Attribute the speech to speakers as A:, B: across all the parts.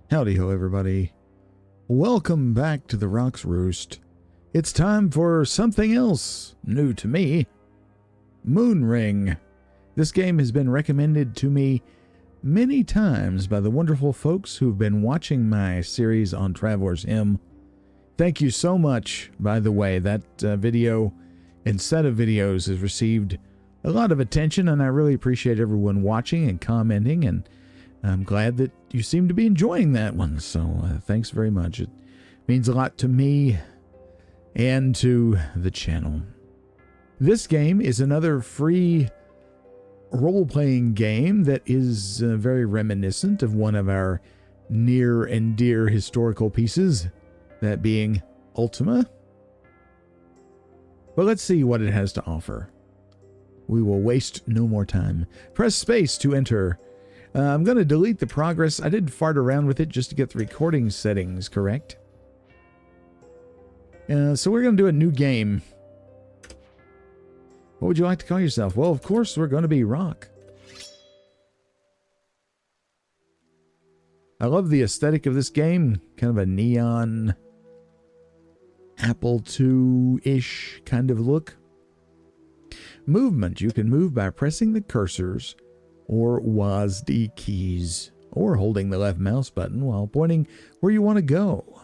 A: Howdy ho, everybody. Welcome back to the Roost. It's time for something else new to me. Moonring. This game has been recommended to me many times by the wonderful folks who've been watching my series on Traveler's Hymn. Thank you so much, by the way. That video and set of videos has received a lot of attention, and I really appreciate everyone watching and commenting, and I'm glad that you seem to be enjoying that one, so thanks very much. It means a lot to me and to the channel. This game is another free role-playing game that is very reminiscent of one of our near and dear historical pieces, that being Ultima. But let's see what it has to offer. We will waste no more time. Press space to enter. I'm going to delete the progress. I did fart around with it just to get the recording settings correct. So we're going to do a new game. What would you like to call yourself? Well, of course, we're going to be Rock. I love the aesthetic of this game. Kind of a neon Apple II-ish kind of look. Movement. You can move by pressing the cursors or WASD keys, or holding the left mouse button while pointing where you want to go.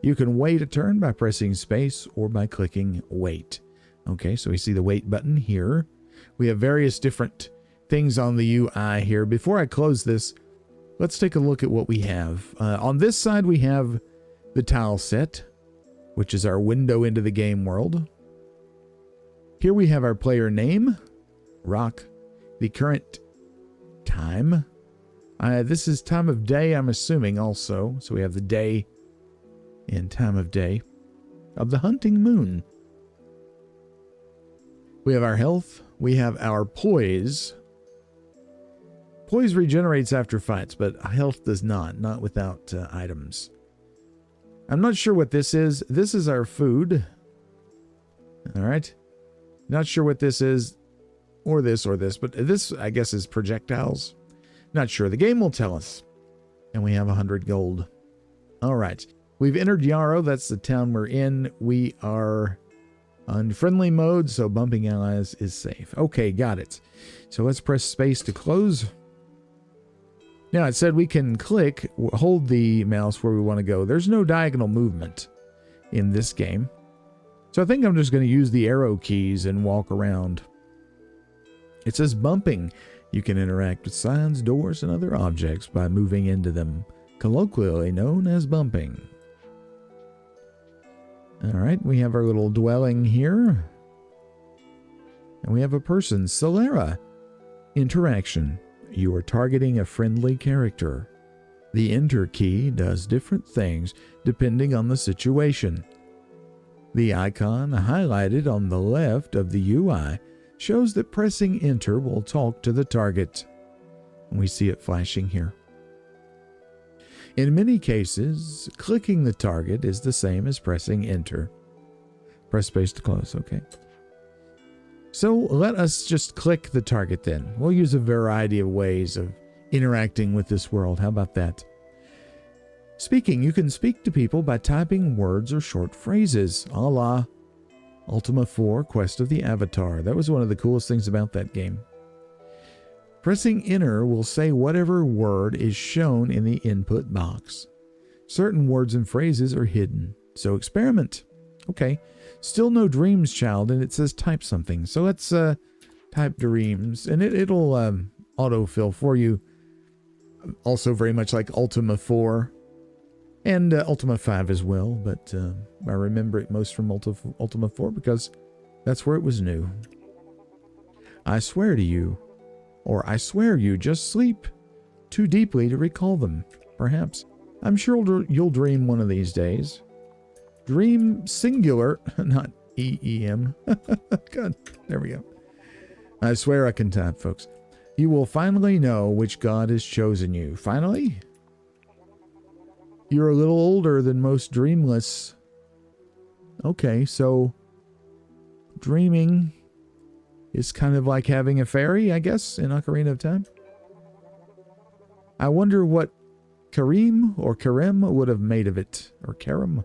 A: You can wait a turn by pressing space or by clicking wait. Okay, so we see the wait button here. We have various different things on the UI here. Before I close this, let's take a look at what we have. On this side, we have the tile set, which is our window into the game world. Here we have our player name, Rock, the current time. This is time of day, I'm assuming, also. So we have the day and time of day of the hunting moon. We have our health. We have our poise. Poise regenerates after fights, but health does not without items. I'm not sure what this is. This is our food. All right. Not sure what this is, or this, but this, I guess, is projectiles. Not sure. The game will tell us. And we have 100 gold. All right. We've entered Yarrow. That's the town we're in. We are on friendly mode, so bumping allies is safe. Okay, got it. So let's press space to close. Now, it said we can hold the mouse where we want to go. There's no diagonal movement in this game. So I think I'm just going to use the arrow keys and walk around. It says bumping. You can interact with signs, doors, and other objects by moving into them, colloquially known as bumping. All right, we have our little dwelling here. And we have a person, Solera. Interaction. You are targeting a friendly character. The enter key does different things depending on the situation. The icon highlighted on the left of the UI shows that pressing enter will talk to the target. We see it flashing here. In many cases, clicking the target is the same as pressing enter. Press space to close, okay. So let us just click the target then. We'll use a variety of ways of interacting with this world. How about that? Speaking, you can speak to people by typing words or short phrases, a la Ultima 4, Quest of the Avatar. That was one of the coolest things about that game. Pressing enter will say whatever word is shown in the input box. Certain words and phrases are hidden, so experiment. Okay, still no dreams, child, and it says type something. So let's type dreams, and it'll autofill for you. Also very much like Ultima 4. And Ultima 5 as well, but I remember it most from Ultima 4 because that's where it was new. I swear to you, or I swear you just sleep too deeply to recall them, perhaps. I'm sure you'll dream one of these days. Dream singular, not E-E-M. God, there we go. I swear I can type, folks. You will finally know which god has chosen you. Finally? You're a little older than most dreamless. Okay, so dreaming is kind of like having a fairy, I guess, in Ocarina of Time. I wonder what Kareem or Karem would have made of it. Or Karam.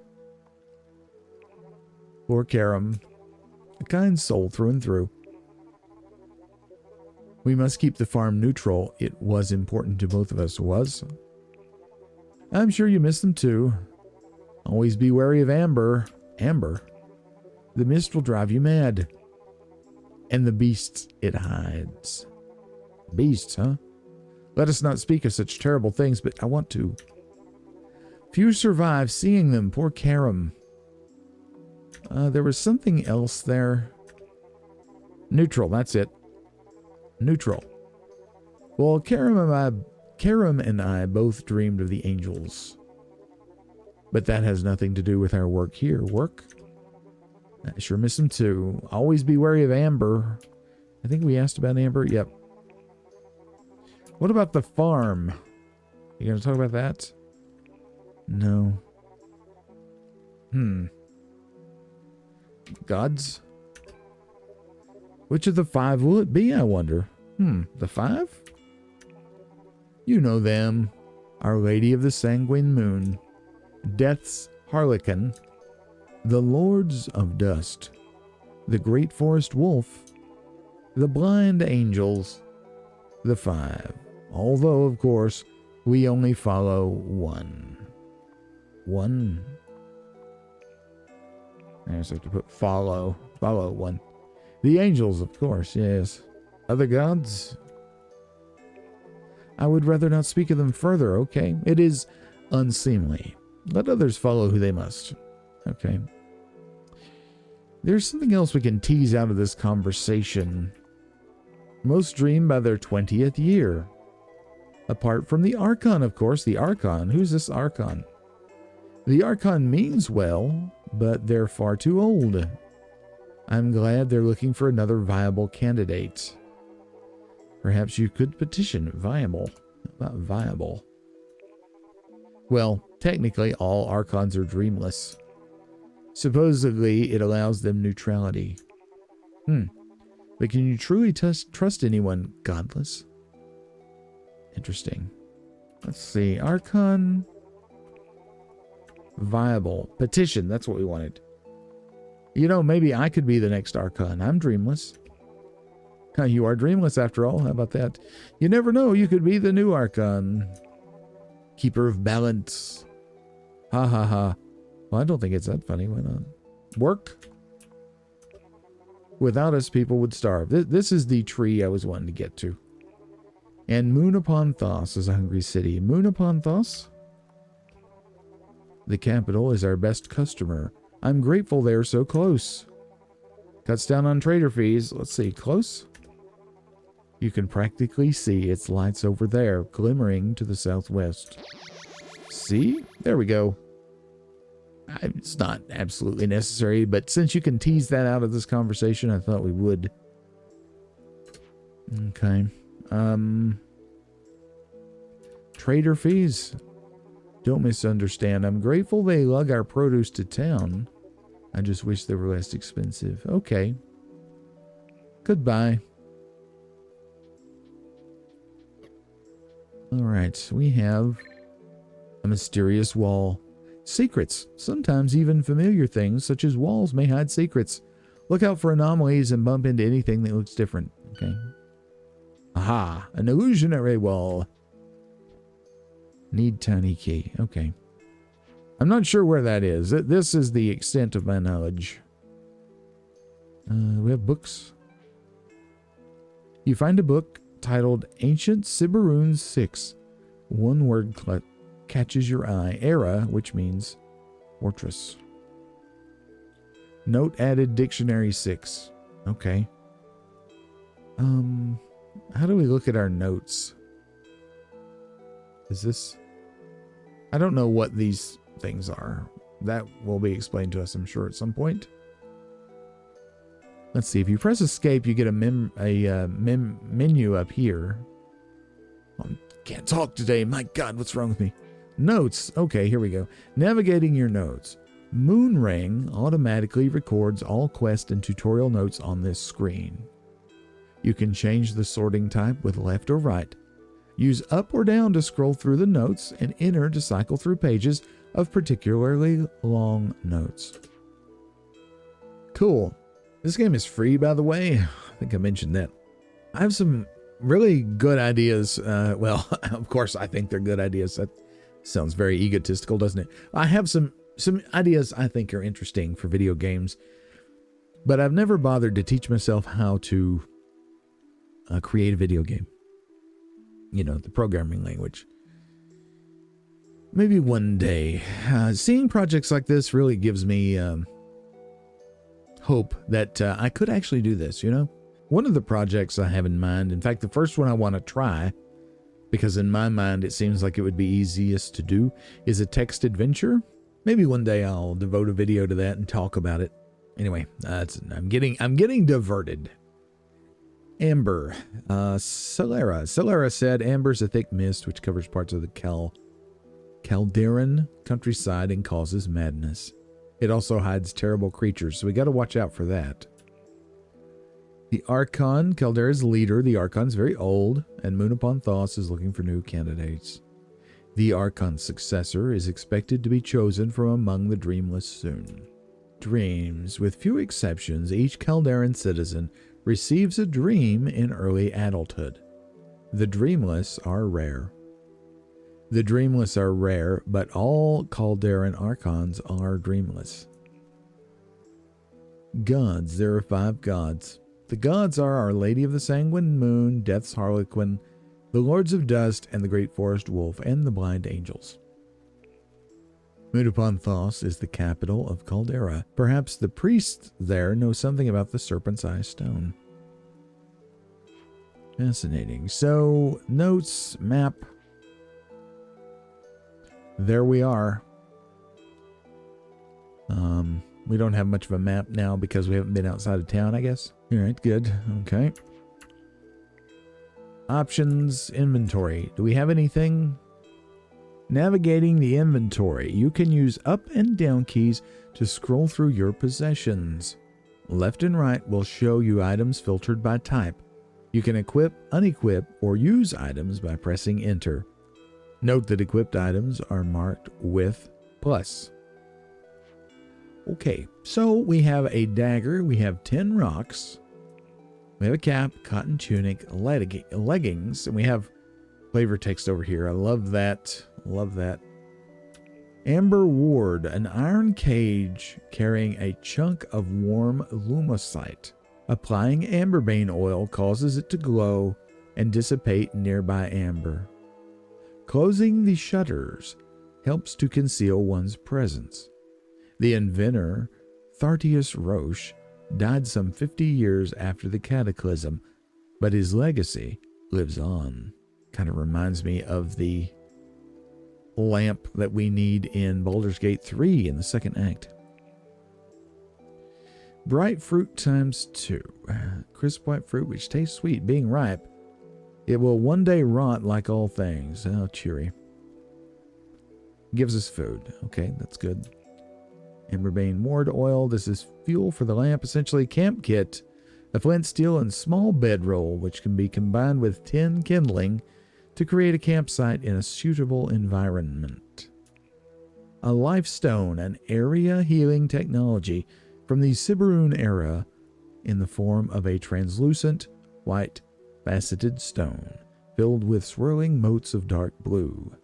A: Or Karam. A kind soul through and through. We must keep the farm neutral. It was important to both of us, was. I'm sure you miss them too. Always be wary of Amber. Amber? The mist will drive you mad. And the beasts it hides. Beasts, huh? Let us not speak of such terrible things, but I want to. Few survive seeing them. Poor Karam. There was something else there. Neutral, that's it. Neutral. Well, Karam and I both dreamed of the angels. But that has nothing to do with our work here. Work? I sure miss them too. Always be wary of Amber. I think we asked about Amber. Yep. What about the farm? You gonna talk about that? No. Gods? Which of the 5 will it be, I wonder? The 5? You know them. Our Lady of the Sanguine Moon. Death's Harlequin. The Lords of Dust. The Great Forest Wolf. The Blind Angels. The 5. Although, of course, we only follow one. One. I just have to put follow. Follow one. The angels, of course, yes. Other gods? I would rather not speak of them further, okay? It is unseemly. Let others follow who they must. Okay. There's something else we can tease out of this conversation. Most dream by their 20th year. Apart from the Archon, of course. The Archon. Who's this Archon? The Archon means well, but they're far too old. I'm glad they're looking for another viable candidate. Perhaps you could petition viable. Not viable. Well, technically all Archons are dreamless. Supposedly it allows them neutrality. But can you truly trust anyone godless? Interesting. Let's see. Archon. Viable. Petition. That's what we wanted. You know, maybe I could be the next Archon. I'm dreamless. You are dreamless after all. How about that? You never know. You could be the new Archon. Keeper of balance. Ha ha ha. Well, I don't think it's that funny. Why not? Work. Without us, people would starve. This is the tree I was wanting to get to. And Moon upon Thos is a hungry city. Moon upon Thos? The capital is our best customer. I'm grateful they're so close. Cuts down on trader fees. Let's see, close? You can practically see its lights over there, glimmering to the southwest. See? There we go. It's not absolutely necessary, but since you can tease that out of this conversation, I thought we would. Okay. Trader fees. Don't misunderstand. I'm grateful they lug our produce to town. I just wish they were less expensive. Okay. Goodbye. All right. We have a mysterious wall. Secrets. Sometimes even familiar things, such as walls, may hide secrets. Look out for anomalies and bump into anything that looks different. Okay. Aha. An illusionary wall. Need tiny key. Okay. I'm not sure where that is. This is the extent of my knowledge. We have books. You find a book titled Ancient Siberunes 6. One word catches your eye. Era, which means fortress. Note added dictionary 6. Okay. How do we look at our notes? Is this... I don't know what these things are. That will be explained to us, I'm sure, at some point. Let's see. If you press escape, you get a menu up here. I can't talk today. My God, what's wrong with me? Notes. Okay, here we go. Navigating your notes. Moonring automatically records all quest and tutorial notes on this screen. You can change the sorting type with left or right. Use up or down to scroll through the notes and enter to cycle through pages of particularly long notes. Cool. This game is free, by the way. I think I mentioned that. I have some really good ideas. Well, of course, I think they're good ideas. That sounds very egotistical, doesn't it? I have some ideas I think are interesting for video games, but I've never bothered to teach myself how to create a video game. You know, the programming language. Maybe one day. Seeing projects like this really gives me hope that I could actually do this, you know? One of the projects I have in mind, in fact, the first one I want to try, because in my mind it seems like it would be easiest to do, is a text adventure. Maybe one day I'll devote a video to that and talk about it. Anyway, I'm getting diverted. Amber. Celera said, amber's a thick mist which covers parts of the Calderan countryside and causes madness. It also hides terrible creatures, so we got to watch out for that. The Archon, Caldera's leader, the Archon's very old, and Moon upon Thos is looking for new candidates. The Archon's successor is expected to be chosen from among the dreamless soon. Dreams. With few exceptions, each Calderan citizen receives a dream in early adulthood. The dreamless are rare. But all Calderan Archons are dreamless. Gods. There are 5 gods. The gods are Our Lady of the Sanguine Moon, Death's Harlequin, the Lords of Dust, and the Great Forest Wolf, and the Blind Angels. Moon upon Thos is the capital of Caldera. Perhaps the priests there know something about the Serpent's Eye Stone. Fascinating. So, notes, map. There we are. We don't have much of a map now because we haven't been outside of town, I guess. All right, good. Okay. Options, inventory. Do we have anything? Navigating the inventory. You can use up and down keys to scroll through your possessions. Left and right will show you items filtered by type. You can equip, unequip, or use items by pressing enter. Note that equipped items are marked with plus. Okay, so we have a dagger, we have 10 rocks, we have a cap, cotton tunic, leggings, and we have flavor text over here. I love that. Love that. Amber ward, an iron cage carrying a chunk of warm lumosite. Applying amberbane oil causes it to glow and dissipate nearby amber. Closing the shutters helps to conceal one's presence. The inventor, Thartius Roche, died some 50 years after the cataclysm, but his legacy lives on. Kind of reminds me of the lamp that we need in Baldur's Gate 3 in the second act. Bright fruit times 2. Crisp white fruit which tastes sweet, being ripe. It will one day rot like all things. Oh, cheery. Gives us food. Okay, that's good. Amberbane ward oil. This is fuel for the lamp. Essentially, camp kit. A flint, steel, and small bedroll, which can be combined with tin kindling to create a campsite in a suitable environment. A life stone, an area healing technology from the Siberun era in the form of a translucent, white, faceted stone filled with swirling motes of dark blue.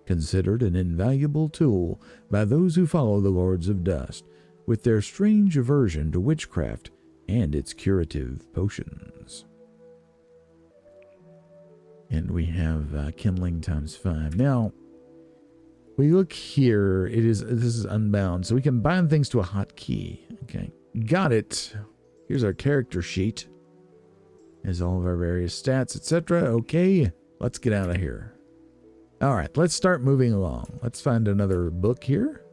A: Considered an invaluable tool by those who follow the Lords of Dust, with their strange aversion to witchcraft and its curative potions. And we have kindling times 5. Now, we look here. This is unbound, so we can bind things to a hotkey. Okay, got it. Here's our character sheet. Has all of our various stats, etc. Okay, let's get out of here. All right, let's start moving along. Let's find another book here.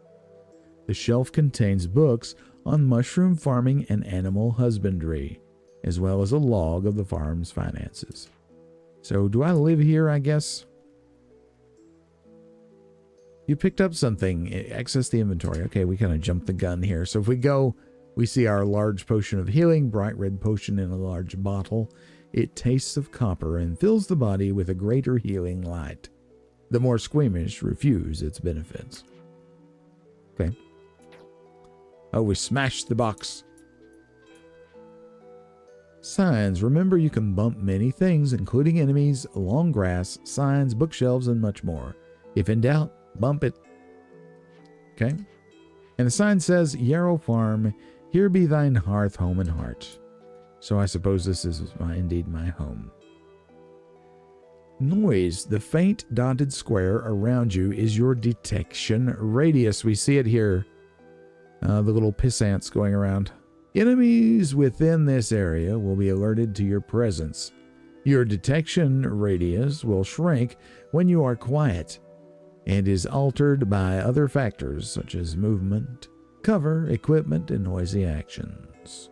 A: The shelf contains books on mushroom farming and animal husbandry, as well as a log of the farm's finances. So, do I live here, I guess? You picked up something. Access the inventory. Okay, we kind of jumped the gun here. So if we go, we see our large potion of healing, bright red potion in a large bottle. It tastes of copper and fills the body with a greater healing light. The more squeamish refuse its benefits. Okay. Oh, we smashed the box. Signs. Remember, you can bump many things, including enemies, long grass, signs, bookshelves, and much more. If in doubt, bump it. Okay. And the sign says, Yarrow Farm, here be thine hearth, home, and heart. So I suppose this is indeed my home. Noise. The faint dotted square around you is your detection radius. We see it here. The little piss ants going around. Enemies within this area will be alerted to your presence. Your detection radius will shrink when you are quiet and is altered by other factors such as movement, cover, equipment, and noisy actions.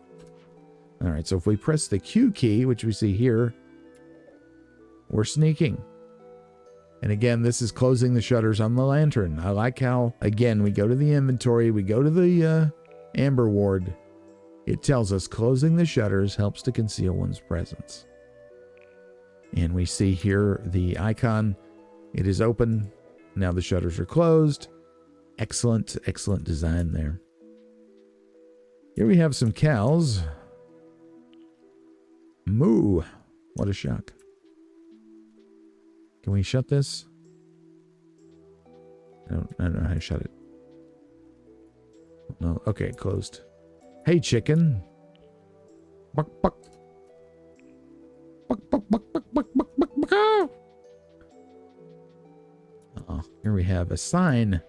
A: All right, so if we press the Q key, which we see here, we're sneaking. And again, this is closing the shutters on the lantern. I like how, again, we go to the inventory, we go to the amber ward. It tells us closing the shutters helps to conceal one's presence. And we see here the icon. It is open. Now the shutters are closed. Excellent, excellent design there. Here we have some cows. Moo. What a shock. Can we shut this? I don't know how to shut it. No. Okay, closed. Hey, chicken. Buck, buck. Buck, buck, buck, buck, buck, buck, buck, buck. Here we have a sign.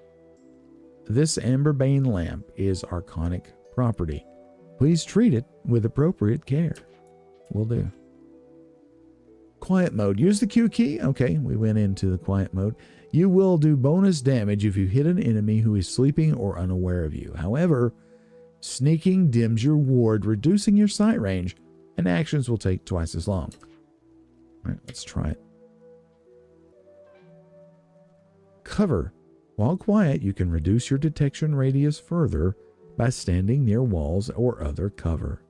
A: This amberbane lamp is archonic property. Please treat it with appropriate care. Will do. Quiet mode. Use the Q key. Okay, we went into the quiet mode. You will do bonus damage if you hit an enemy who is sleeping or unaware of you. However, sneaking dims your ward, reducing your sight range, and actions will take twice as long. All right, let's try it. Cover. While quiet, you can reduce your detection radius further by standing near walls or other cover.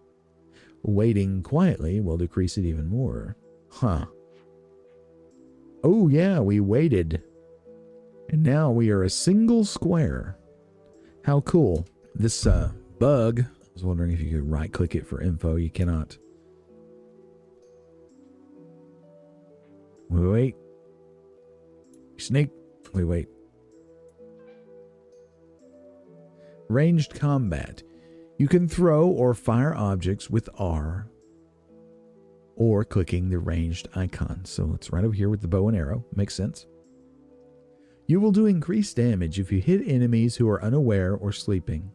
A: Waiting quietly will decrease it even more. Huh. Oh yeah, we waited. And now we are a single square. How cool. This bug, I was wondering if you could right click it for info. You cannot. We wait. Sneak. We wait. Ranged combat. You can throw or fire objects with R or clicking the ranged icon. So it's right over here with the bow and arrow. Makes sense. You will do increased damage if you hit enemies who are unaware or sleeping.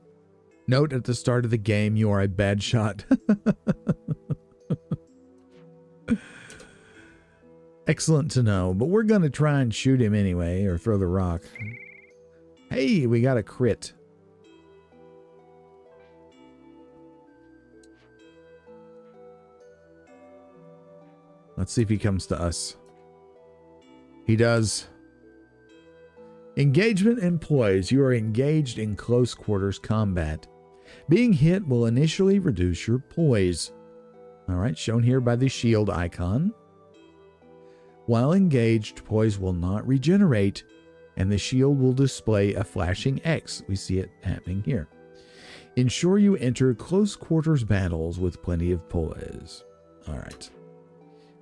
A: Note at the start of the game you are a bad shot. Excellent to know, but we're going to try and shoot him anyway, or throw the rock. Hey, we got a crit. Let's see if he comes to us. He does. Engagement employs. You are engaged in close quarters combat. Being hit will initially reduce your poise. All right, shown here by the shield icon. While engaged, poise will not regenerate, and the shield will display a flashing X. We see it happening here. Ensure you enter close quarters battles with plenty of poise. All right.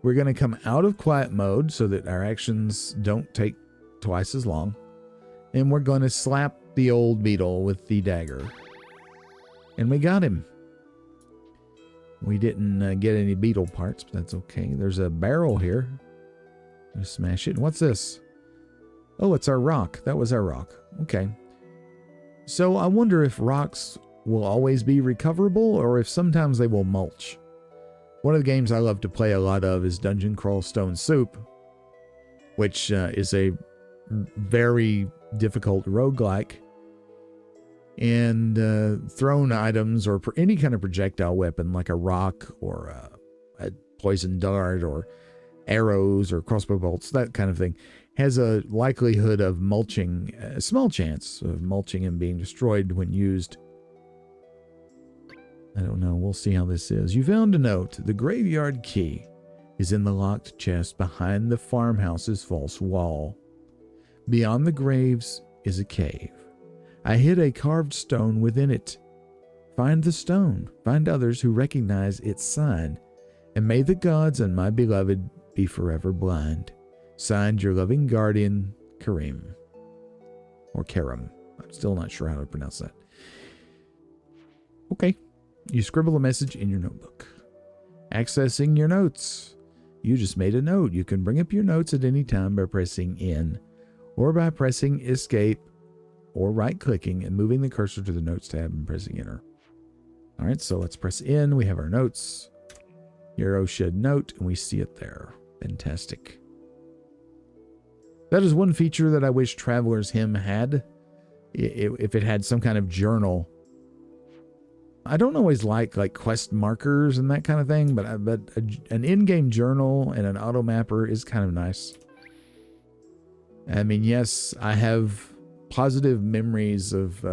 A: We're going to come out of quiet mode so that our actions don't take twice as long. And we're going to slap the old beetle with the dagger. And we got him. We didn't get any beetle parts, but that's okay. There's a barrel here. Let's smash it. What's this? Oh, it's our rock. That was our rock. Okay. So I wonder if rocks will always be recoverable or if sometimes they will mulch. One of the games I love to play a lot of is Dungeon Crawl Stone Soup, which is a very difficult roguelike. And thrown items or any kind of projectile weapon like a rock or a poison dart or arrows or crossbow bolts, that kind of thing, has a likelihood of mulching, a small chance of mulching and being destroyed when used. I don't know. We'll see how this is. You found a note. The graveyard key. is in the locked chest behind the farmhouse's false wall. Beyond the graves is a cave. I hid a carved stone within it. Find the stone, find others who recognize its sign, and may the gods and my beloved be forever blind. Signed, your loving guardian, Karim. Or Karam. I'm still not sure how to pronounce that. Okay. You scribble a message in your notebook. Accessing your notes. You just made a note. You can bring up your notes at any time by pressing N, or by pressing Escape, or right-clicking and moving the cursor to the Notes tab and pressing Enter. All right, so let's press N. We have our notes. Yarrow shed note, and we see it there. Fantastic. That is one feature that I wish Traveler's Hymn had. If it had some kind of journal. I don't always like quest markers and that kind of thing, but an in-game journal and an auto mapper is kind of nice. I mean, yes, I have positive memories of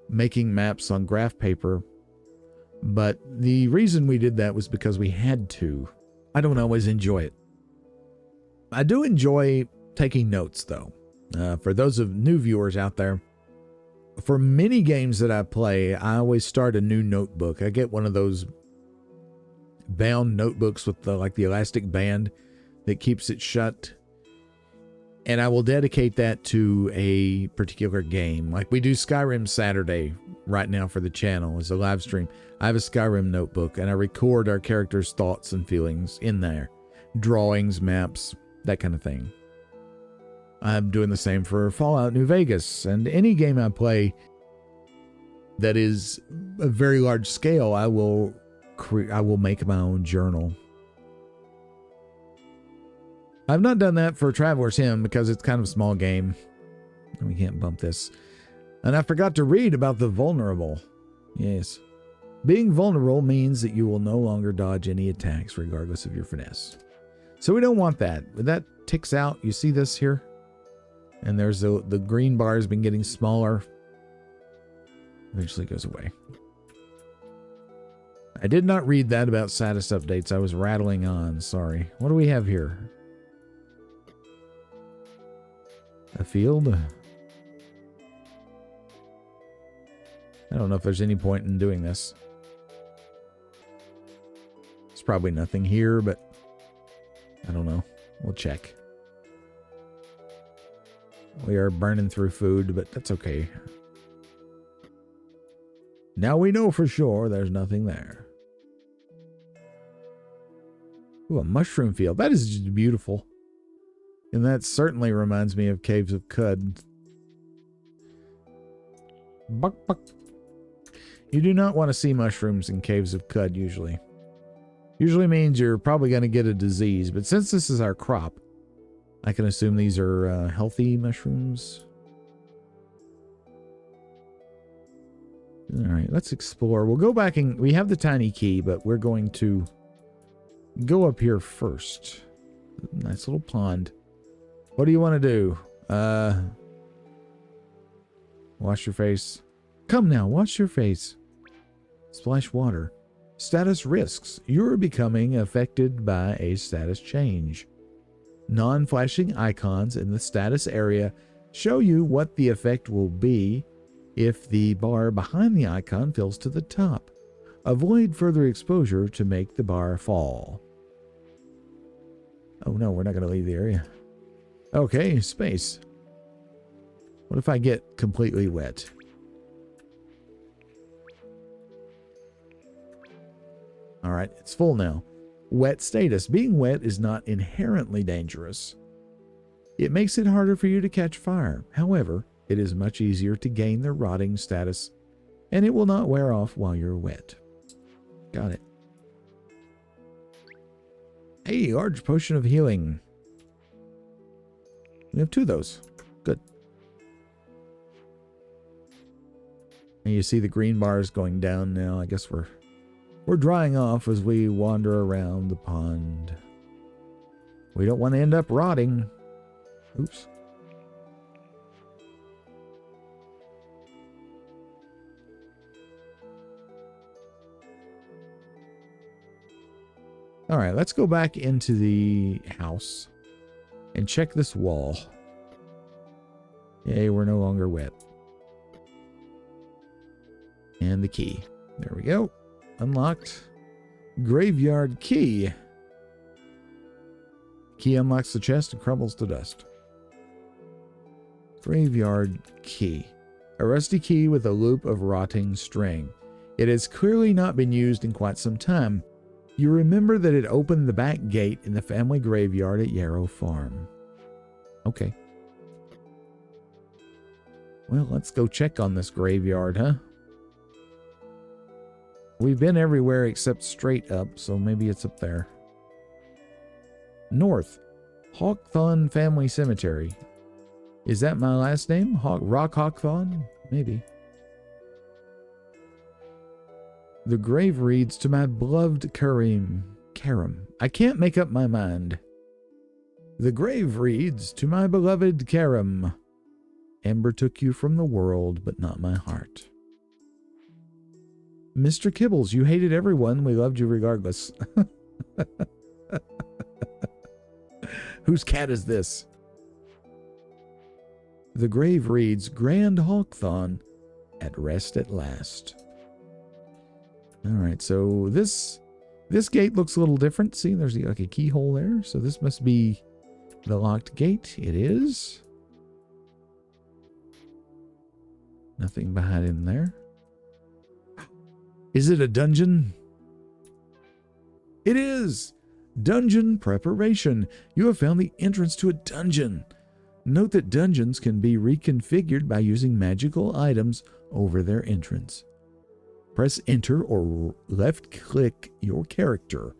A: making maps on graph paper, but the reason we did that was because we had to. I don't always enjoy it. I do enjoy taking notes, though. For those of new viewers out there, for many games that I play, I always start a new notebook. I get one of those bound notebooks with the elastic band that keeps it shut. And I will dedicate that to a particular game. Like we do Skyrim Saturday right now for the channel as a live stream. I have a Skyrim notebook and I record our characters' thoughts and feelings in there. Drawings, maps, that kind of thing. I'm doing the same for Fallout New Vegas, and any game I play that is a very large scale, I will make my own journal. I've not done that for Traveler's Hymn because it's kind of a small game. We can't bump this. And I forgot to read about the vulnerable. Yes. Being vulnerable means that you will no longer dodge any attacks regardless of your finesse. So we don't want that. That ticks out. You see this here? And there's the green bar has been getting smaller. Eventually goes away. I did not read that about status updates. I was rattling on. Sorry. What do we have here? A field? I don't know if there's any point in doing this. There's probably nothing here, but I don't know. We'll check. We are burning through food, but that's okay. Now we know for sure there's nothing there. Ooh, a mushroom field. That is just beautiful. And that certainly reminds me of Caves of Cud. Buck, buck. You do not want to see mushrooms in Caves of Cud usually. Usually means you're probably going to get a disease, but since this is our crop, I can assume these are healthy mushrooms. All right, let's explore. We'll go back and we have the tiny key, but we're going to go up here first. Nice little pond. What do you want to do? Wash your face. Come now, wash your face. Splash water. Status risks. You're becoming affected by a status change. Non-flashing icons in the status area show you what the effect will be if the bar behind the icon fills to the top. Avoid further exposure to make the bar fall. Oh no, we're not going to leave the area. Okay, space. What if I get completely wet? All right, it's full now. Wet status. Being wet is not inherently dangerous. It makes it harder for you to catch fire. However, it is much easier to gain the rotting status, and it will not wear off while you're wet. Got it. Hey, large potion of healing. We have 2 of those. Good. And you see the green bars going down now. I guess we're drying off as we wander around the pond. We don't want to end up rotting. Oops. All right, let's go back into the house and check this wall. Yay, we're no longer wet. And the key. There we go. Unlocked. Graveyard key. Key unlocks the chest and crumbles to dust. Graveyard key. A rusty key with a loop of rotting string. It has clearly not been used in quite some time. You remember that it opened the back gate in the family graveyard at Yarrow Farm. Okay. Well, let's go check on this graveyard, huh? We've been everywhere except straight up, so maybe it's up there. North. Hawkthorne Family Cemetery. Is that my last name? Rock Hawkthorne? Maybe. The grave reads, to my beloved Karim. I can't make up my mind. The grave reads, to my beloved Karim. Amber took you from the world, but not my heart. Mr. Kibbles, you hated everyone. We loved you regardless. Whose cat is this? The grave reads, Grand Hawkthorne, at rest at last. All right, so this gate looks a little different. See, there's like a keyhole there. So this must be the locked gate. It is. Nothing behind in there. Is it a dungeon? It is! Dungeon preparation. You have found the entrance to a dungeon. Note that dungeons can be reconfigured by using magical items over their entrance. Press enter or left click your character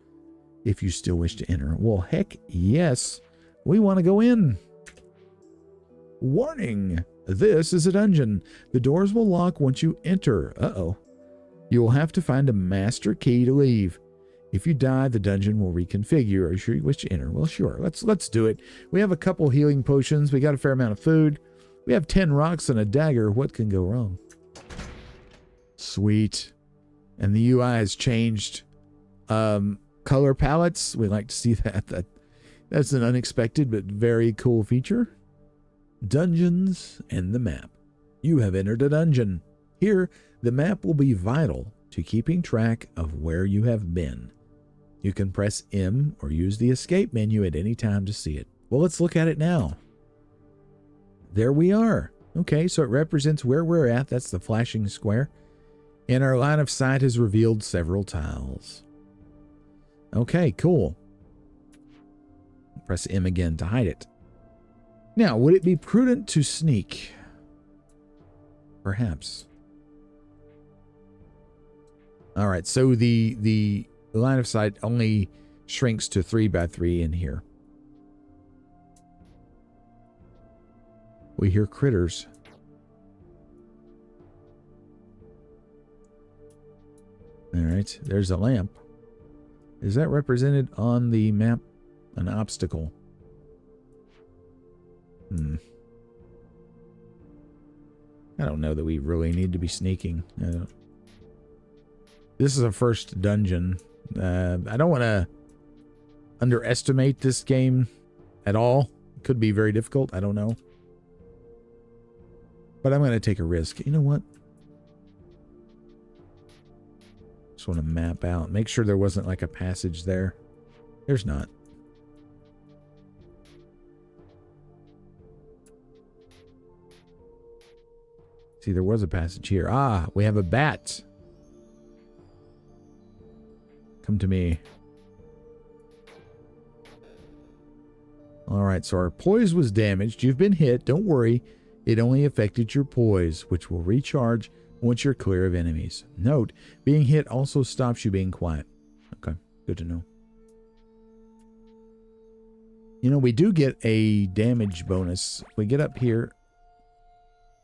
A: if you still wish to enter. Well, heck yes. We want to go in. Warning! This is a dungeon. The doors will lock once you enter. Uh-oh. You will have to find a master key to leave. If you die, the dungeon will reconfigure. Are you sure you wish to enter? Well, sure. Let's do it. We have a couple healing potions. We got a fair amount of food. We have 10 rocks and a dagger. What can go wrong? Sweet. And the UI has changed color palettes. We like to see that. That's an unexpected but very cool feature. Dungeons and the map. You have entered a dungeon. Here, the map will be vital to keeping track of where you have been. You can press M or use the escape menu at any time to see it. Well, let's look at it now. There we are. Okay, so it represents where we're at. That's the flashing square. And our line of sight has revealed several tiles. Okay, cool. Press M again to hide it. Now, would it be prudent to sneak? Perhaps. All right, so the line of sight only shrinks to 3x3 in here. We hear critters. All right, there's a lamp. Is that represented on the map? An obstacle. I don't know that we really need to be sneaking. This is a first dungeon. I don't want to underestimate this game at all. It could be very difficult. I don't know. But I'm going to take a risk. You know what? Just want to map out. Make sure there wasn't like a passage there. There's not. See, there was a passage here. Ah, we have a bat. Come to me. All right, so our poise was damaged. You've been hit. Don't worry. It only affected your poise, which will recharge once you're clear of enemies. Note, being hit also stops you being quiet. Okay, good to know. You know, we do get a damage bonus. If we get up here,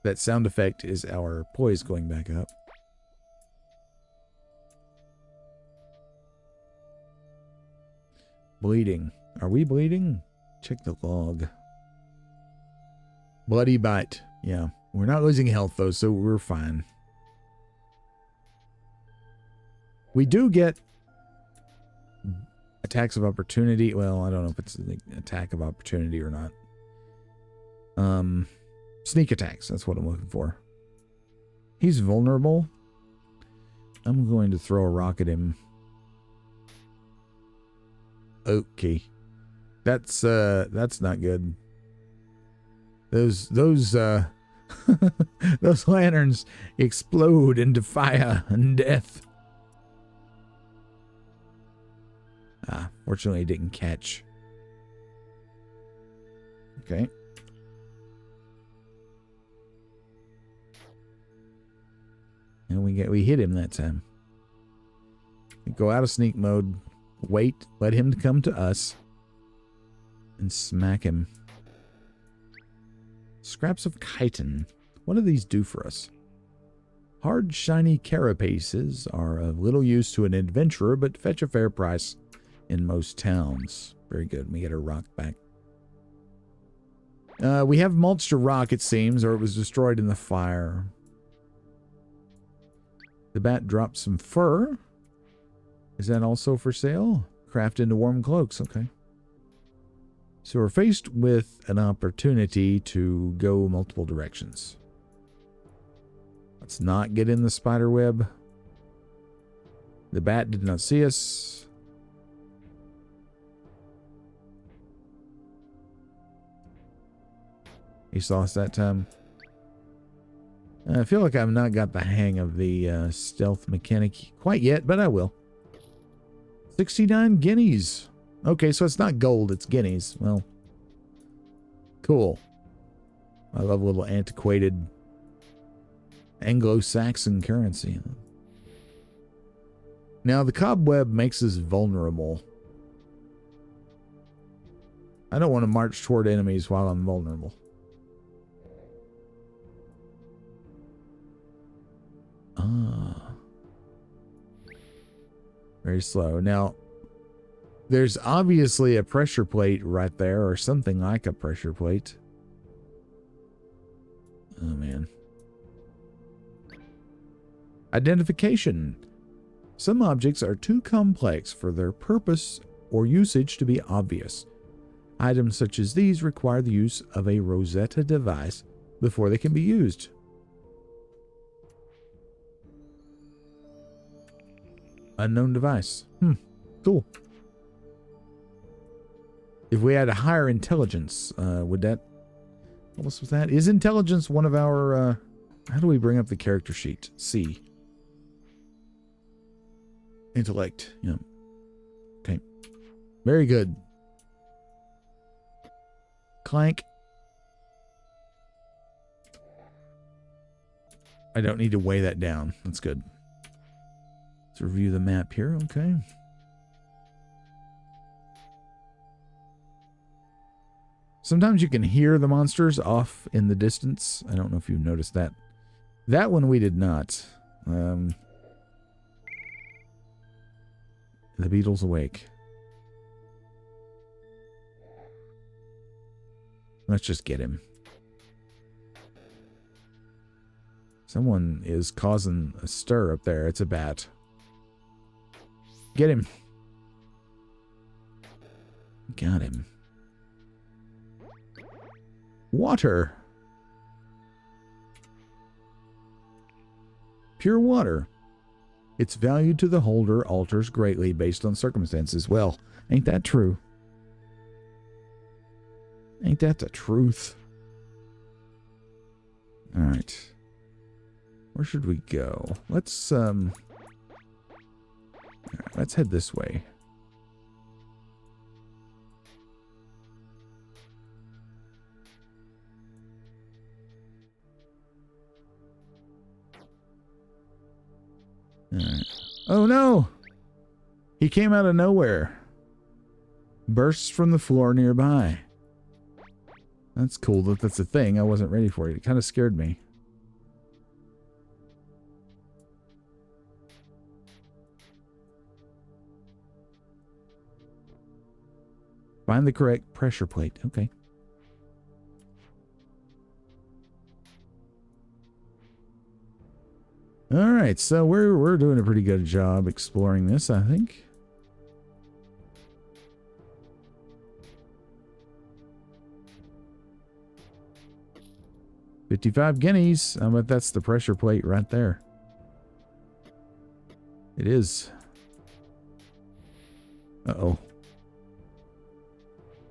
A: that sound effect is our poise going back up. Bleeding. Are we bleeding? Check the log. Bloody bite. Yeah. We're not losing health, though, so we're fine. We do get Attacks of opportunity. Well, I don't know if it's an attack of opportunity or not. Sneak attacks. That's what I'm looking for. He's vulnerable. I'm going to throw a rock at him. Okay. That's not good. Those those lanterns explode into fire and death. Fortunately it didn't catch. Okay. And we hit him that time. We go out of sneak mode, wait, let him come to us, and smack him. Scraps of chitin. What do these do for us? Hard, shiny carapaces are of little use to an adventurer, but fetch a fair price in most towns. Very good. We get our rock back. We have monster rock, it seems, or it was destroyed in the fire. The bat dropped some fur. Is that also for sale? Craft into warm cloaks. Okay. So we're faced with an opportunity to go multiple directions. Let's not get in the spider web. The bat did not see us. He saw us that time. I feel like I've not got the hang of the stealth mechanic quite yet, but I will. 69 guineas. Okay, so it's not gold, it's guineas. Well, cool. I love a little antiquated Anglo-Saxon currency. Now, the cobweb makes us vulnerable. I don't want to march toward enemies while I'm vulnerable. Very slow. Now, there's obviously a pressure plate right there, or something like a pressure plate. Oh, man. Identification. Some objects are too complex for their purpose or usage to be obvious. Items such as these require the use of a Rosetta device before they can be used. Unknown device. Cool. If we had a higher intelligence, would that help us with that? Is intelligence one of our... how do we bring up the character sheet? C. Intellect. Yeah. Okay. Very good. Clank. I don't need to weigh that down. That's good. Let's review the map here. Okay. Sometimes you can hear the monsters off in the distance. I don't know if you noticed that. That one we did not. The beetle's awake. Let's just get him. Someone is causing a stir up there. It's a bat. Get him. Got him. Water. Pure water. Its value to the holder alters greatly based on circumstances. Well, ain't that true? Ain't that the truth? All right. Where should we go? Let's head this way. Oh no! He came out of nowhere. Bursts from the floor nearby. That's cool that that's a thing. I wasn't ready for it. It kind of scared me. Find the correct pressure plate. Okay. All right, so we're doing a pretty good job exploring this, I think. 55 guineas. I bet that's the pressure plate right there. It is. Uh-oh.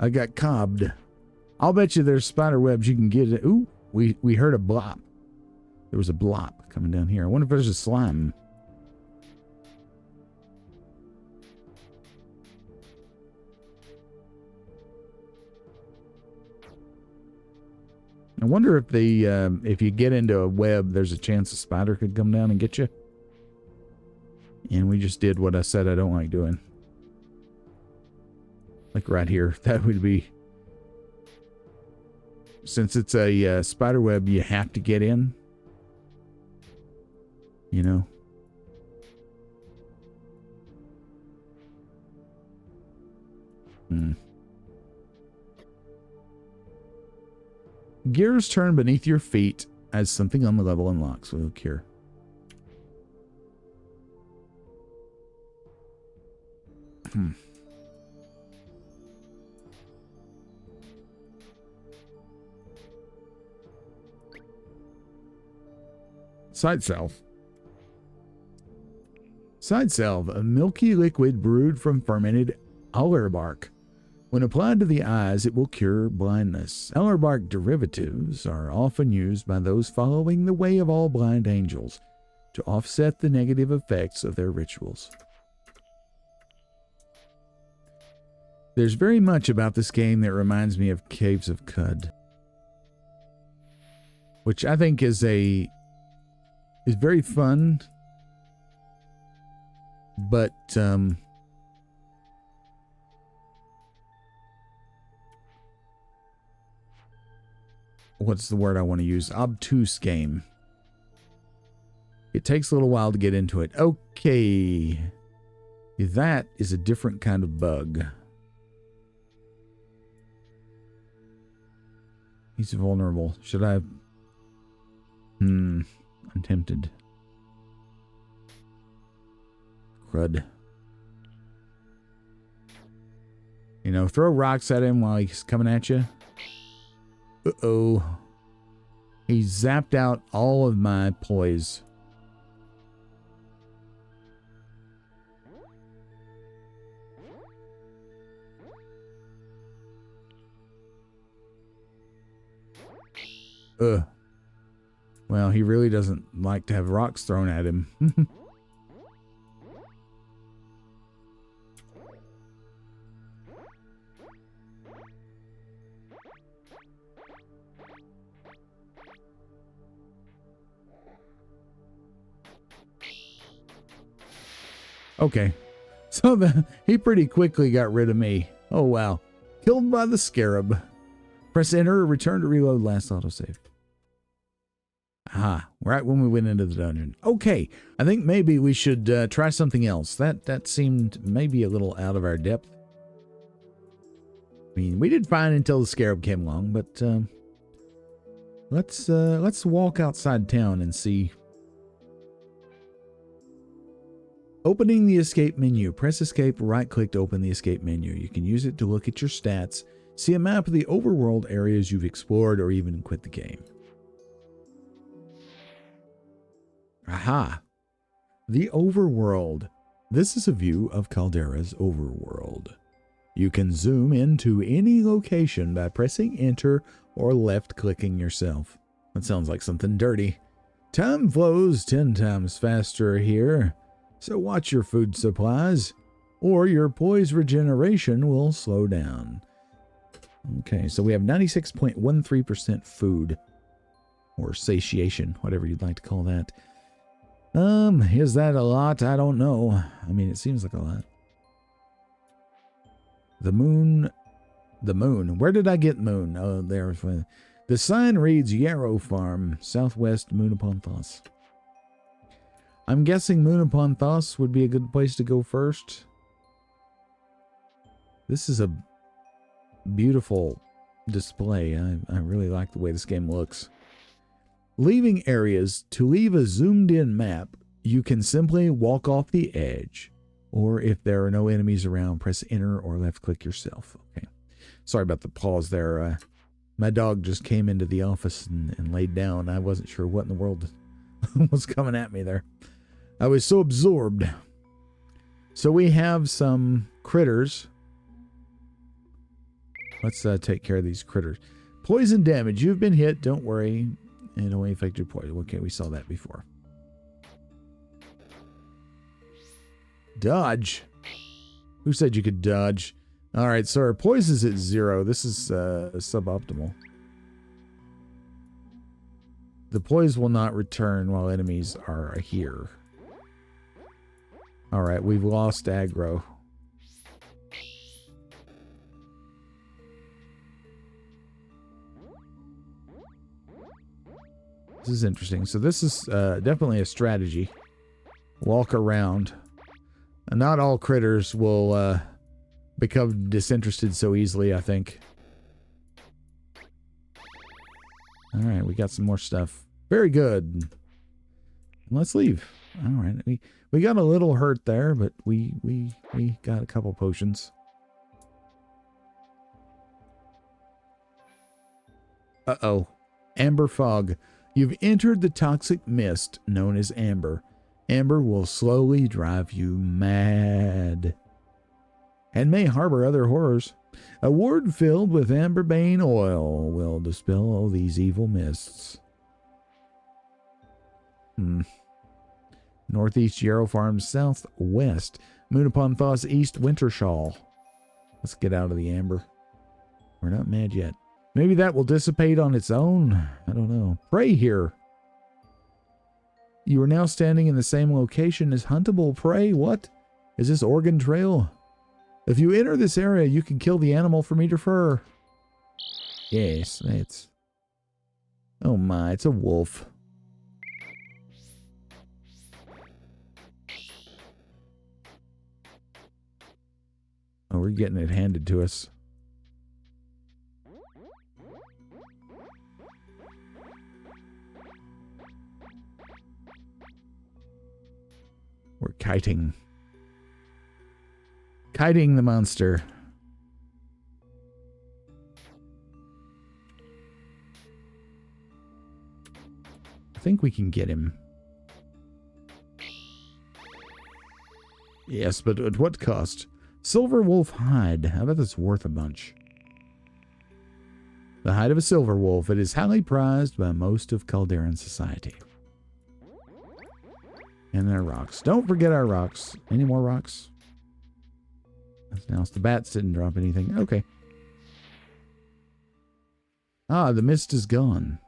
A: I got cobbed. I'll bet you there's spider webs you can get it. Ooh, we heard a blop. There was a blop coming down here. I wonder if there's a slime. I wonder if if you get into a web, there's a chance a spider could come down and get you. And we just did what I said I don't like doing. Like right here, that would be... Since it's a spider web, you have to get in. You know? Gears turn beneath your feet as something on the level unlocks. We'll look here. Side salve. Side salve, a milky liquid brewed from fermented aller bark. When applied to the eyes, it will cure blindness. Aller bark derivatives are often used by those following the way of all blind angels to offset the negative effects of their rituals. There's very much about this game that reminds me of Caves of Cud, which I think is very fun, but what's the word I want to use? Obtuse game. It takes a little while to get into it. Okay, that is a different kind of bug. He's vulnerable. Should I? I'm tempted. Crud. You know, throw rocks at him while he's coming at you. Uh-oh. He zapped out all of my poise. Well, he really doesn't like to have rocks thrown at him. Okay. So he pretty quickly got rid of me. Oh, wow. Killed by the scarab. Press enter, return to reload last autosave. Aha, right when we went into the dungeon. Okay, I think maybe we should try something else. That seemed maybe a little out of our depth. I mean, we did fine until the scarab came along, but let's walk outside town and see. Opening the escape menu. Press escape, right-click to open the escape menu. You can use it to look at your stats, see a map of the overworld areas you've explored, or even quit the game. Aha! The overworld. This is a view of Caldera's overworld. You can zoom into any location by pressing enter or left-clicking yourself. That sounds like something dirty. Time flows 10 times faster here, so watch your food supplies, or your poise regeneration will slow down. Okay, so we have 96.13% food, or satiation, whatever you'd like to call that. Is that a lot? I don't know. I mean, it seems like a lot. The moon. Where did I get moon? Oh, there. The sign reads Yarrow Farm, southwest Moon upon Thos. I'm guessing Moon upon Thos would be a good place to go first. This is a beautiful display. I really like the way this game looks. Leaving areas. To leave a zoomed in map, you can simply walk off the edge, or if there are no enemies around, press enter or left click yourself. Okay. Sorry about the pause there. My dog just came into the office and laid down. I wasn't sure what in the world was coming at me there. I was so absorbed. So we have some critters. Let's take care of these critters. Poison damage. You've been hit. Don't worry. It only affects your poison. Okay, we saw that before. Dodge. Who said you could dodge? All right, so our poison's at 0. This is suboptimal. The poise will not return while enemies are here. All right, we've lost aggro. This is interesting. So this is definitely a strategy. Walk around. And not all critters will become disinterested so easily, I think. All right, we got some more stuff. Very good. Let's leave. All right, we got a little hurt there, but we got a couple potions. Uh-oh. Amber fog. You've entered the toxic mist known as amber. Amber will slowly drive you mad and may harbor other horrors. A ward filled with amberbane oil will dispel these evil mists. Northeast Yarrow Farms, southwest. Moon upon Thaw's east, Wintershall. Let's get out of the amber. We're not mad yet. Maybe that will dissipate on its own. I don't know. Prey here. You are now standing in the same location as huntable prey. What? Is this Oregon Trail? If you enter this area, you can kill the animal from eater fur. Yes, it's... Oh my, it's a wolf. Oh, we're getting it handed to us. We're kiting. Kiting the monster. I think we can get him. Yes, but at what cost? Silver wolf hide. I bet that's worth a bunch. The hide of a silver wolf. It is highly prized by most of Calderan society. And their rocks. Don't forget our rocks. Any more rocks? Now the bats didn't drop anything. Okay. Ah, the mist is gone.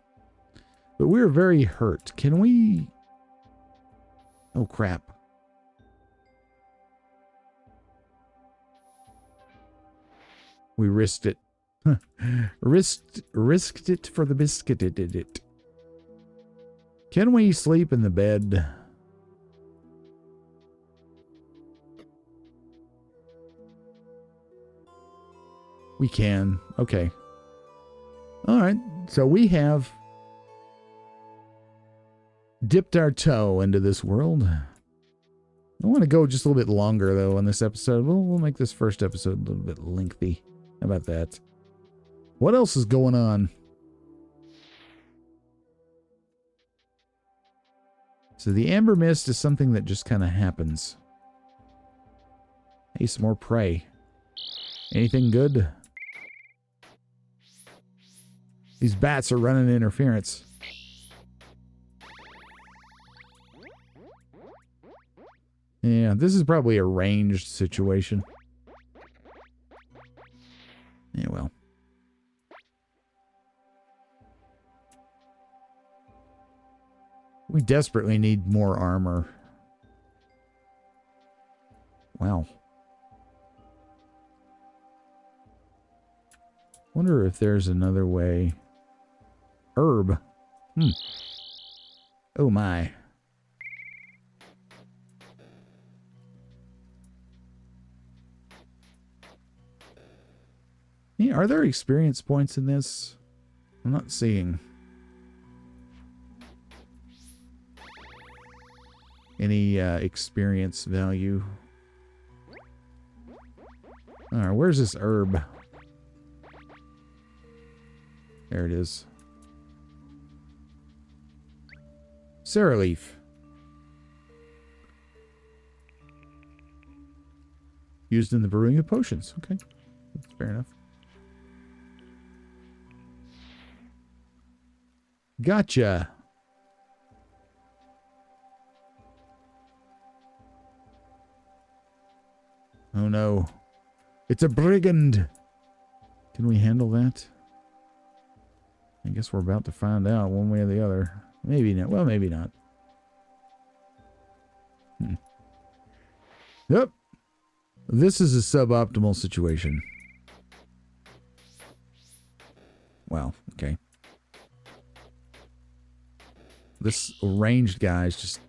A: But we're very hurt. Can we... Oh, crap. We risked it. Risked it for the biscuit. It. Can we sleep in the bed? We can. Okay. All right. So we have dipped our toe into this world. I want to go just a little bit longer, though, on this episode. We'll make this first episode a little bit lengthy. How about that? What else is going on? So the amber mist is something that just kind of happens. Hey, some more prey. Anything good? These bats are running interference. Yeah, this is probably a ranged situation. Yeah, well. We desperately need more armor. Wow. Wonder if there's another way. Herb. Oh my. Yeah, are there experience points in this? I'm not seeing any experience value. Alright, where's this herb? There it is. Sarah leaf. Used in the brewing of potions. Okay. That's fair enough. Gotcha. Oh no. It's a brigand. Can we handle that? I guess we're about to find out one way or the other. Maybe not. Well, maybe not. Yep. This is a suboptimal situation. Wow. Okay. This ranged guy is just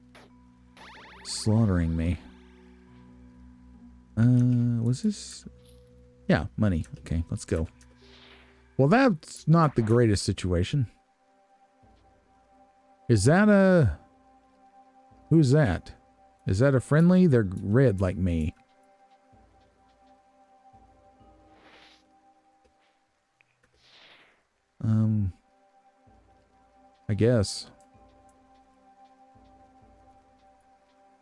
A: slaughtering me. Was this? Yeah, money. Okay, let's go. Well, that's not the greatest situation. Is that a... Who's that? Is that a friendly? They're red like me. I guess.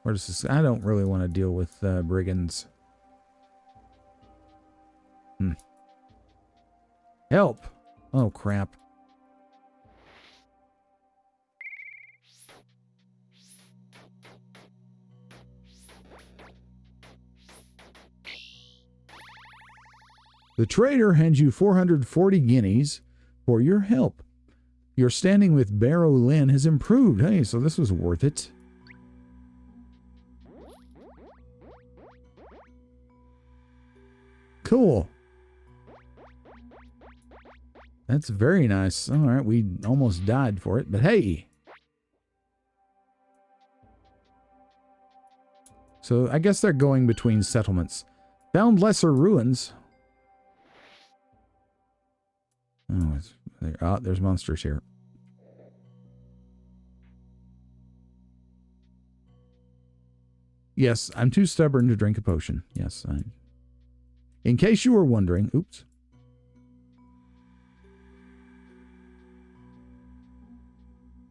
A: Where does this... I don't really want to deal with brigands. Help! Oh, crap. The trader hands you 440 guineas for your help. Your standing with Barrow Lynn has improved. Hey, so this was worth it. Cool. That's very nice. All right, we almost died for it, but hey. So I guess they're going between settlements. Found lesser ruins. Oh, there's monsters here. Yes, I'm too stubborn to drink a potion. Yes, in case you were wondering, oops.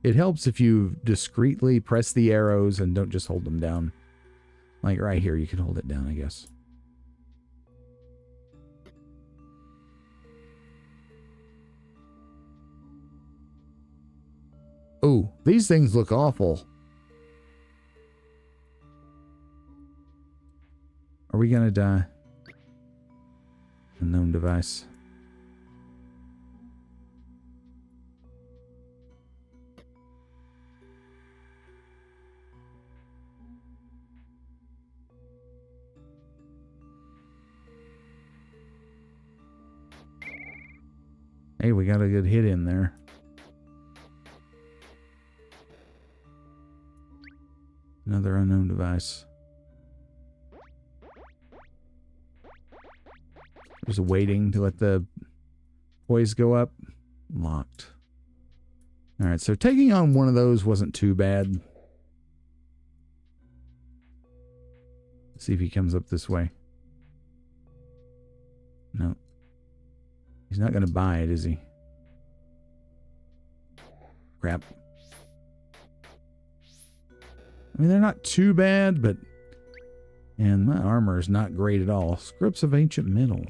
A: It helps if you discreetly press the arrows and don't just hold them down. Like right here, you can hold it down, I guess. Oh, these things look awful. Are we gonna die? Unknown device. Hey, we got a good hit in there. Another unknown device. Just waiting to let the poise go up. Locked. Alright, so taking on one of those wasn't too bad. Let's see if he comes up this way. No. He's not going to buy it, is he? Crap. I mean, they're not too bad, but... And my armor is not great at all. Scripts of ancient metal.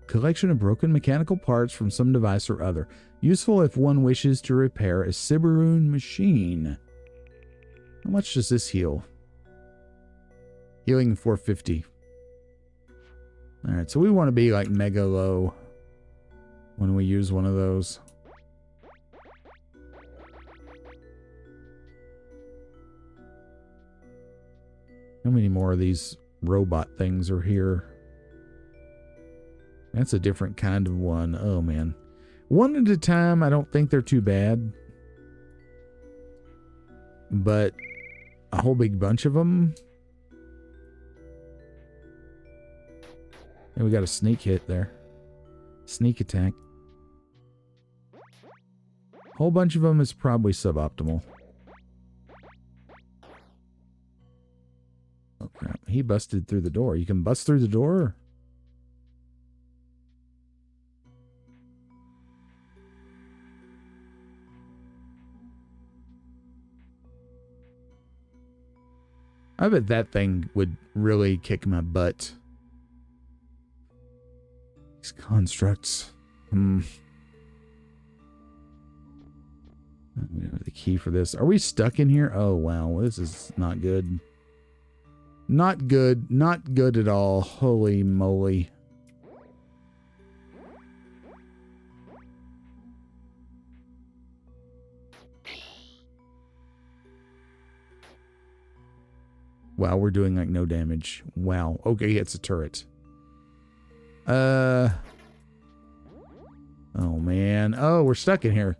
A: Collection of broken mechanical parts from some device or other. Useful if one wishes to repair a Siberun machine. How much does this heal? Healing 450. Alright, so we want to be like mega low when we use one of those. How many more of these robot things are here? That's a different kind of one. Oh, man. One at a time, I don't think they're too bad. But a whole big bunch of them? And we got a sneak hit there. Sneak attack. Whole bunch of them is probably suboptimal. Oh, crap. He busted through the door. You can bust through the door? I bet that thing would really kick my butt. These constructs. We have the key for this. Are we stuck in here? Oh, wow. This is not good. Not good. Not good at all. Holy moly. Wow, we're doing like no damage. Wow. Okay, it's a turret. Oh, man. Oh, we're stuck in here.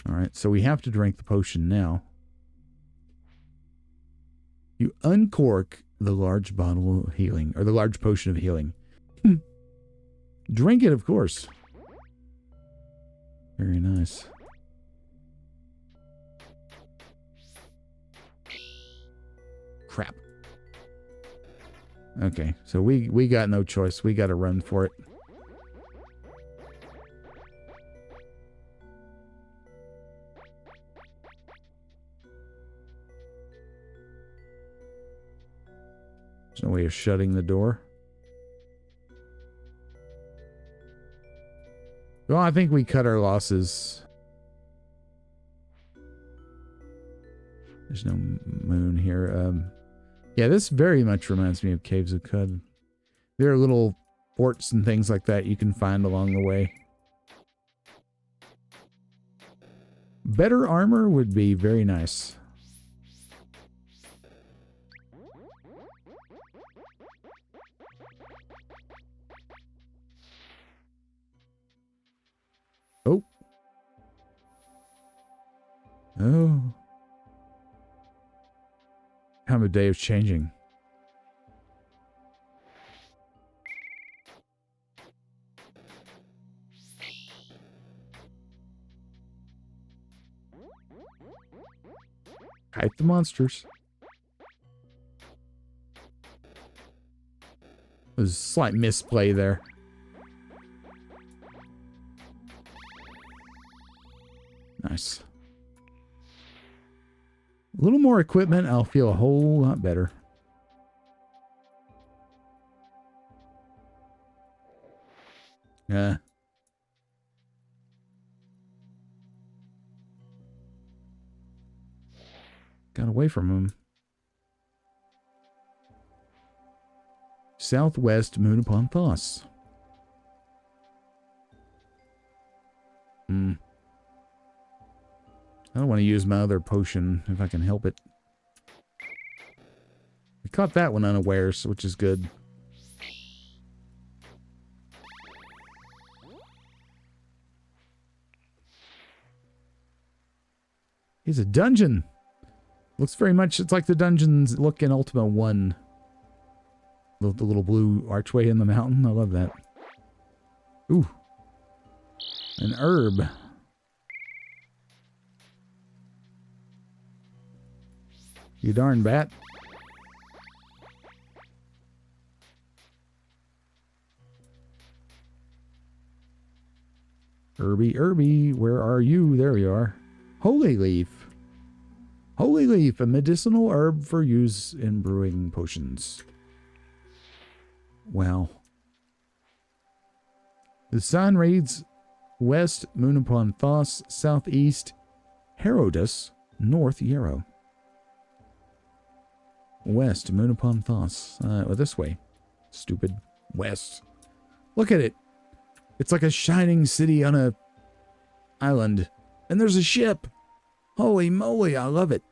A: Alright, so we have to drink the potion now. You uncork the large bottle of healing, or the large potion of healing. Drink it, of course. Very nice. Crap. Okay, so we got no choice. We got to run for it. There's no way of shutting the door. Well, I think we cut our losses. There's no moon here. Yeah, this very much reminds me of Caves of Cud. There are little forts and things like that you can find along the way. Better armor would be very nice. Oh. Oh. Time of day is changing. Fight the monsters. There's a slight misplay there. Nice. A little more equipment, I'll feel a whole lot better. Yeah. Got away from him. Southwest Moon upon Thos. I don't want to use my other potion if I can help it. I caught that one unawares, which is good. He's a dungeon. Looks very much, it's like the dungeons look in Ultima 1. The little blue archway in the mountain. I love that. Ooh. An herb. You darn bat. Herby, where are you? There you are. Holy leaf. Holy leaf, a medicinal herb for use in brewing potions. Wow. The sun reads west, Moon upon Thos, southeast, Herodus, north, Yarrow. West, Moon upon Thos. Well, this way. Stupid. West. Look at it. It's like a shining city on a island. And there's a ship. Holy moly, I love it.